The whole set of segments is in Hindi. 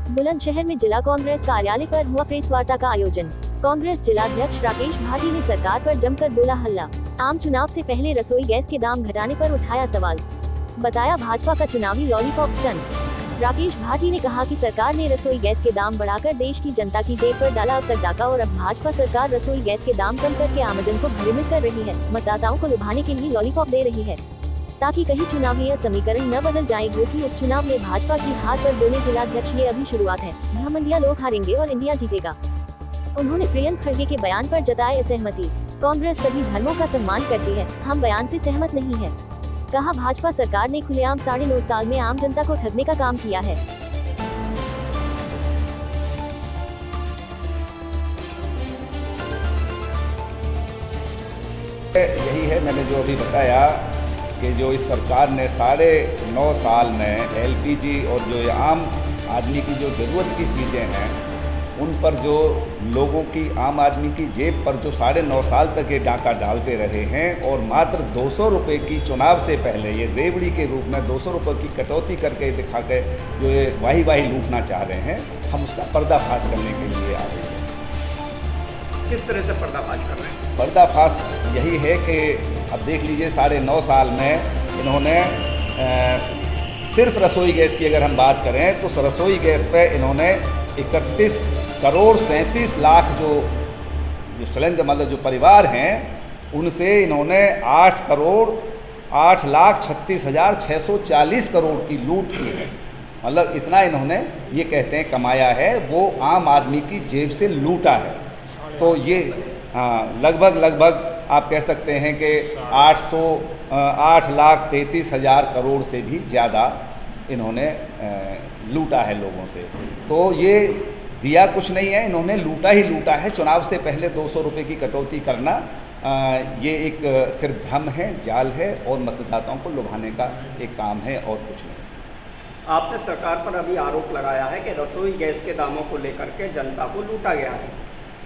बुलंदशहर में जिला कांग्रेस कार्यालय पर हुआ प्रेस वार्ता का आयोजन। कांग्रेस जिलाध्यक्ष राकेश भाटी ने सरकार पर जमकर बोला हल्ला। आम चुनाव से पहले रसोई गैस के दाम घटाने पर उठाया सवाल, बताया भाजपा का चुनावी लॉलीपॉप स्टंट। राकेश भाटी ने कहा कि सरकार ने रसोई गैस के दाम बढ़ाकर देश की जनता की जेब पर डाला अब तक डाका और अब भाजपा सरकार रसोई गैस के दाम कम करके आमजन को भ्रमित कर रही है, मतदाताओं को लुभाने के लिए लॉलीपॉप दे रही है ताकि कहीं चुनावी समीकरण न बदल जाए। घोसी उपचुनाव में भाजपा की हार पर बोले जिलाध्यक्ष, ये अभी शुरुआत है, घमंडिया लोग हारेंगे और इंडिया जीतेगा। उन्होंने प्रियंक खड़गे के बयान पर जताए असहमति। कांग्रेस सभी धर्मों का सम्मान करती है, हम बयान से सहमत नहीं है। कहा भाजपा सरकार ने खुलेआम 9.5 साल में आम जनता को ठगने का काम किया है। यही है, मैंने जो अभी बताया कि जो इस सरकार ने 9.5 साल में एलपीजी और जो ये आम आदमी की जो ज़रूरत की चीज़ें हैं उन पर जो लोगों की आम आदमी की जेब पर जो 9.5 साल तक ये डाका डालते रहे हैं और मात्र 200 रुपये की चुनाव से पहले ये रेवड़ी के रूप में 200 रुपये की कटौती करके दिखा के जो ये वाही लूटना चाह रहे हैं, हम उसका पर्दाफाश करने के लिए आ गए हैं। किस तरह से पर्दाफाश कर रहे हैं? पर्दाफाश यही है कि अब देख लीजिए 9.5 साल में इन्होंने सिर्फ रसोई गैस की अगर हम बात करें तो रसोई गैस पे इन्होंने 31 करोड़ 37 लाख जो सिलेंडर मतलब जो परिवार हैं उनसे इन्होंने 8 करोड़ 8 लाख 36 हज़ार 640 करोड़ की लूट की है। मतलब इतना इन्होंने ये कहते हैं कमाया है, वो आम आदमी की जेब से लूटा है। तो ये लगभग आप कह सकते हैं कि 8 लाख 33 हज़ार करोड़ से भी ज़्यादा इन्होंने लूटा है लोगों से। तो ये दिया कुछ नहीं है, इन्होंने लूटा ही लूटा है। चुनाव से पहले 200 रुपये की कटौती करना ये एक सिर्फ भ्रम है, जाल है और मतदाताओं को लुभाने का एक काम है और कुछ नहीं। आपने सरकार पर अभी आरोप लगाया है कि रसोई गैस के दामों को लेकर के जनता को लूटा गया है,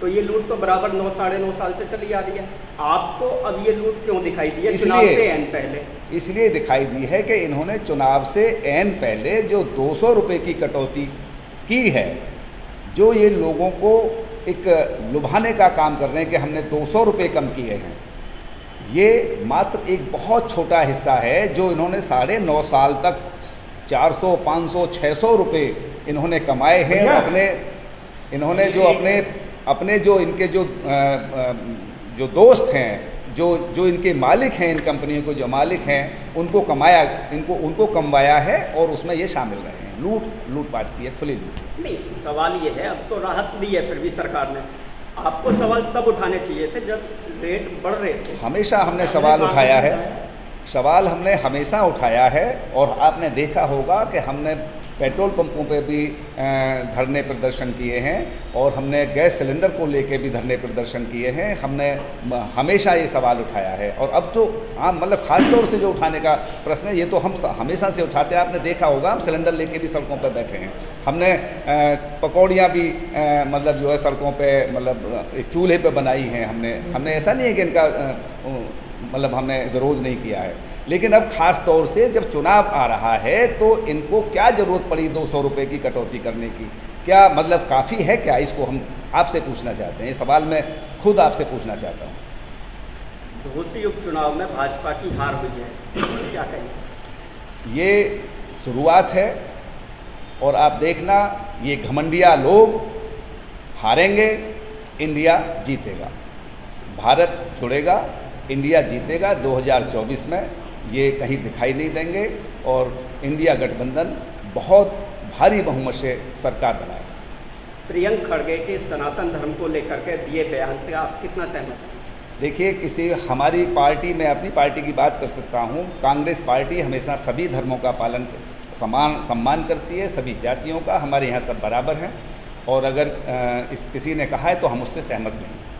तो ये लूट तो बराबर 9-9.5 साल से चली आ रही है। आपको अब ये लूट क्यों दिखाई दी है चुनाव से ऐन पहले? इसलिए दिखाई दी है कि इन्होंने चुनाव से ऐन पहले जो 200 रुपये की कटौती की है, जो ये लोगों को एक लुभाने का काम कर रहे हैं कि हमने 200 रुपये कम किए हैं, ये मात्र एक बहुत छोटा हिस्सा है। जो इन्होंने 9.5 साल तक 400, 500, 600 रुपये इन्होंने कमाए हैं। इन्होंने जो अपने जो इनके जो दोस्त हैं, जो इनके मालिक हैं, इन कंपनियों को जो मालिक हैं, उनको कमवाया है और उसमें ये शामिल रहे हैं। लूटपाट की है, खुली लूट। नहीं, सवाल ये है, अब तो राहत दी है फिर भी सरकार ने, आपको सवाल तब उठाने चाहिए थे जब रेट बढ़ रहे थे। हमेशा हमने सवाल उठाया है, सवाल हमने हमेशा उठाया है। और आपने देखा होगा कि हमने पेट्रोल पंपों पे भी धरने प्रदर्शन किए हैं और हमने गैस सिलेंडर को लेके भी धरने प्रदर्शन किए हैं। हमने हमेशा ये सवाल उठाया है और अब तो मतलब ख़ास तौर से जो उठाने का प्रश्न है, ये तो हम हमेशा से उठाते हैं। आपने देखा होगा हम सिलेंडर लेके भी सड़कों पर बैठे हैं। हमने पकौड़ियाँ भी मतलब जो है सड़कों पर मतलब एक चूल्हे पर बनाई हैं। हमने ऐसा नहीं है कि इनका मतलब हमने विरोध नहीं किया है, लेकिन अब ख़ास तौर से जब चुनाव आ रहा है तो इनको क्या ज़रूरत पड़ी 200 रुपये की कटौती करने की? क्या मतलब काफ़ी है क्या? इसको हम आपसे पूछना चाहते हैं, ये सवाल मैं खुद आपसे पूछना चाहता हूँ। घोसी उपचुनाव में भाजपा की हार हुई है, क्या कहेंगे? ये शुरुआत है और आप देखना, ये घमंडिया लोग हारेंगे, इंडिया जीतेगा, भारत जुड़ेगा, इंडिया जीतेगा। 2024 में ये कहीं दिखाई नहीं देंगे और इंडिया गठबंधन बहुत भारी बहुमत से सरकार बनाएगा। प्रियंक खड़गे के सनातन धर्म को लेकर के दिए बयान से आप कितना सहमत हैं? देखिए, हमारी पार्टी, मैं अपनी पार्टी की बात कर सकता हूँ, कांग्रेस पार्टी हमेशा सभी धर्मों का पालन सम्मान करती है, सभी जातियों का। हमारे यहाँ सब बराबर हैं और अगर किसी ने कहा है तो हम उससे सहमत नहीं।